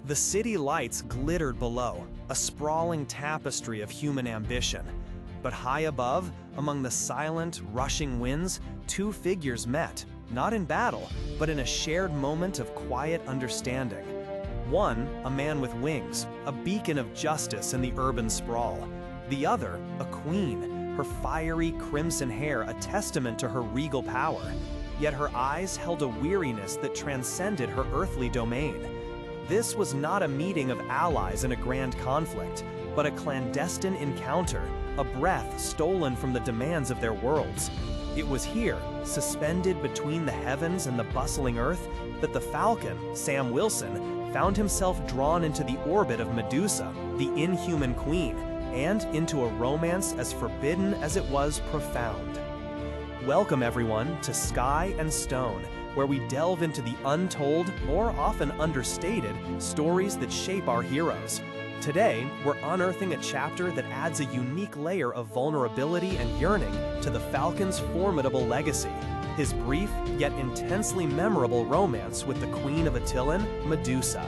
The city lights glittered below, a sprawling tapestry of human ambition. But high above, among the silent, rushing winds, two figures met, not in battle, but in a shared moment of quiet understanding. One, a man with wings, a beacon of justice in the urban sprawl. The other, a queen, her fiery crimson hair a testament to her regal power. Yet her eyes held a weariness that transcended her earthly domain. This was not a meeting of allies in a grand conflict, but a clandestine encounter, a breath stolen from the demands of their worlds. It was here, suspended between the heavens and the bustling earth, that the Falcon, Sam Wilson, found himself drawn into the orbit of Medusa, the inhuman queen, and into a romance as forbidden as it was profound. Welcome everyone to Sky and Stone, where we delve into the untold, or often understated, stories that shape our heroes. Today, we're unearthing a chapter that adds a unique layer of vulnerability and yearning to the Falcon's formidable legacy, his brief yet intensely memorable romance with the Queen of Attilan, Medusa.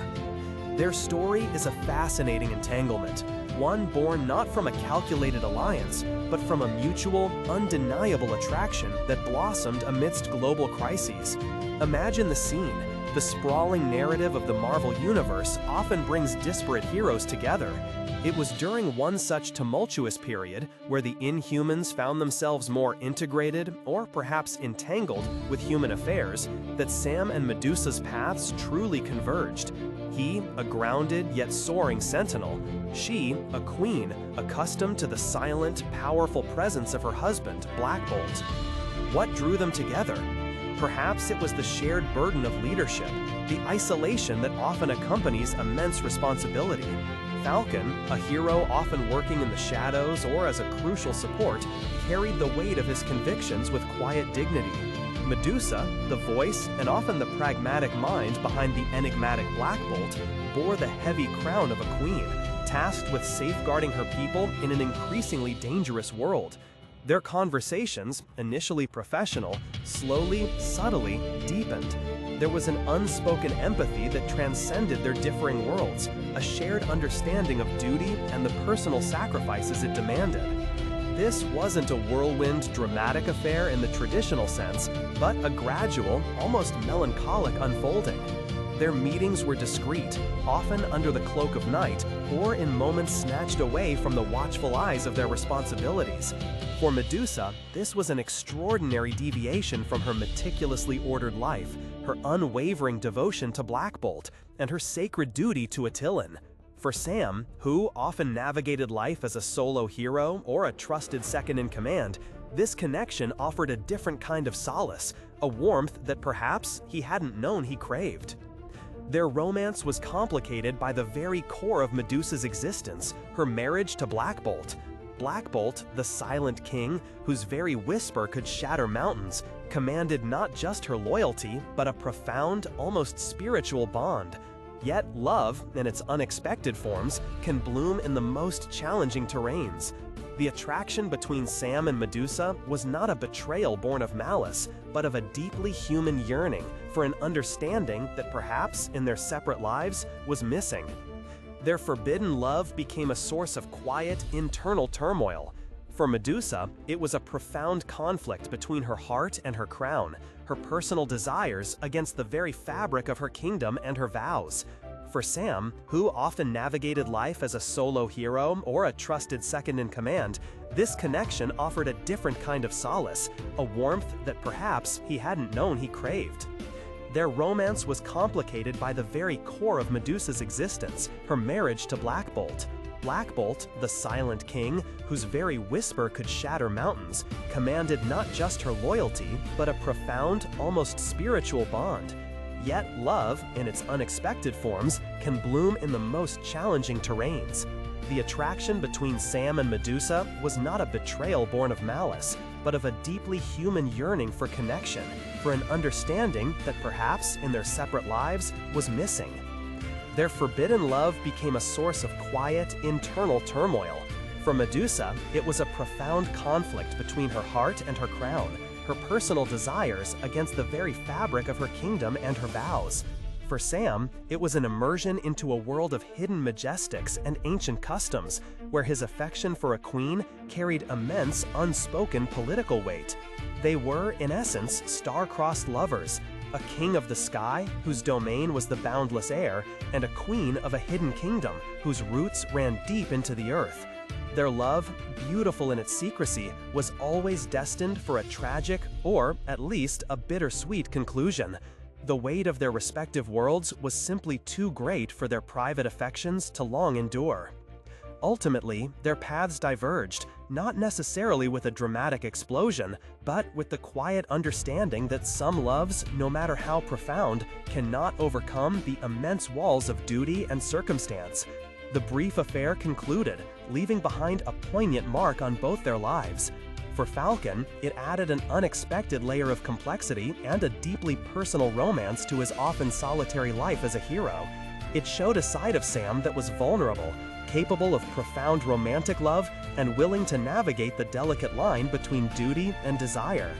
Their story is a fascinating entanglement, one born not from a calculated alliance, but from a mutual, undeniable attraction that blossomed amidst global crises. Imagine the scene. The sprawling narrative of the Marvel Universe often brings disparate heroes together. It was during one such tumultuous period, where the Inhumans found themselves more integrated, or perhaps entangled, with human affairs, that Sam and Medusa's paths truly converged. He, a grounded yet soaring sentinel; she, a queen, accustomed to the silent, powerful presence of her husband, Black Bolt. What drew them together? Perhaps it was the shared burden of leadership, the isolation that often accompanies immense responsibility. Falcon, a hero often working in the shadows or as a crucial support, carried the weight of his convictions with quiet dignity. Medusa, the voice and often the pragmatic mind behind the enigmatic Black Bolt, bore the heavy crown of a queen, tasked with safeguarding her people in an increasingly dangerous world. Their conversations, initially professional, slowly, subtly deepened. There was an unspoken empathy that transcended their differing worlds, a shared understanding of duty and the personal sacrifices it demanded. This wasn't a whirlwind, dramatic affair in the traditional sense, but a gradual, almost melancholic unfolding. Their meetings were discreet, often under the cloak of night, or in moments snatched away from the watchful eyes of their responsibilities. For Medusa, this was an extraordinary deviation from her meticulously ordered life, her unwavering devotion to Black Bolt, and her sacred duty to Attilan. For Sam, who often navigated life as a solo hero or a trusted second-in-command, this connection offered a different kind of solace, a warmth that perhaps he hadn't known he craved. Their romance was complicated by the very core of Medusa's existence, her marriage to Black Bolt. Black Bolt, the silent king, whose very whisper could shatter mountains, commanded not just her loyalty, but a profound, almost spiritual bond. Yet love, in its unexpected forms, can bloom in the most challenging terrains. The attraction between Sam and Medusa was not a betrayal born of malice, but of a deeply human yearning for an understanding that perhaps, in their separate lives, was missing. Their forbidden love became a source of quiet, internal turmoil. For Medusa, it was a profound conflict between her heart and her crown, her personal desires against the very fabric of her kingdom and her vows. For Sam, who often navigated life as a solo hero or a trusted second-in-command, this connection offered a different kind of solace, a warmth that perhaps he hadn't known he craved. Their romance was complicated by the very core of Medusa's existence, her marriage to Black Bolt. Black Bolt, the silent king, whose very whisper could shatter mountains, commanded not just her loyalty, but a profound, almost spiritual bond. Yet love, in its unexpected forms, can bloom in the most challenging terrains. The attraction between Sam and Medusa was not a betrayal born of malice, but of a deeply human yearning for connection, for an understanding that perhaps, in their separate lives, was missing. Their forbidden love became a source of quiet, internal turmoil. For Medusa, it was a profound conflict between her heart and her crown, her personal desires against the very fabric of her kingdom and her vows. For Sam, it was an immersion into a world of hidden majestics and ancient customs, where his affection for a queen carried immense, unspoken political weight. They were, in essence, star-crossed lovers, a king of the sky, whose domain was the boundless air, and a queen of a hidden kingdom, whose roots ran deep into the earth. Their love, beautiful in its secrecy, was always destined for a tragic, or at least a bittersweet conclusion. The weight of their respective worlds was simply too great for their private affections to long endure. Ultimately, their paths diverged, not necessarily with a dramatic explosion, but with the quiet understanding that some loves, no matter how profound, cannot overcome the immense walls of duty and circumstance. The brief affair concluded, leaving behind a poignant mark on both their lives. For Falcon, it added an unexpected layer of complexity and a deeply personal romance to his often solitary life as a hero. It showed a side of Sam that was vulnerable, capable of profound romantic love, and willing to navigate the delicate line between duty and desire.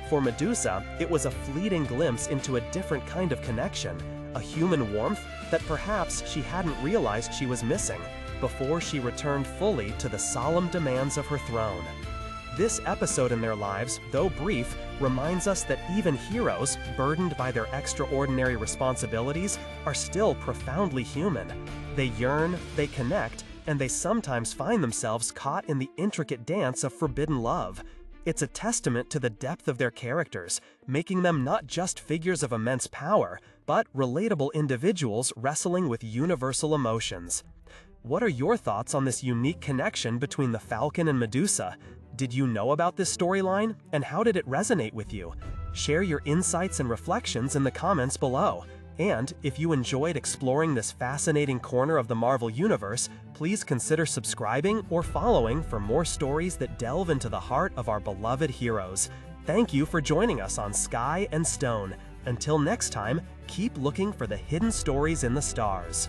For Medusa, it was a fleeting glimpse into a different kind of connection, a human warmth that perhaps she hadn't realized she was missing, before she returned fully to the solemn demands of her throne. This episode in their lives, though brief, reminds us that even heroes, burdened by their extraordinary responsibilities, are still profoundly human. They yearn, they connect, and they sometimes find themselves caught in the intricate dance of forbidden love. It's a testament to the depth of their characters, making them not just figures of immense power, but relatable individuals wrestling with universal emotions. What are your thoughts on this unique connection between the Falcon and Medusa? Did you know about this storyline, and how did it resonate with you? Share your insights and reflections in the comments below. And if you enjoyed exploring this fascinating corner of the Marvel Universe, please consider subscribing or following for more stories that delve into the heart of our beloved heroes. Thank you for joining us on Sky and Stone. Until next time, keep looking for the hidden stories in the stars.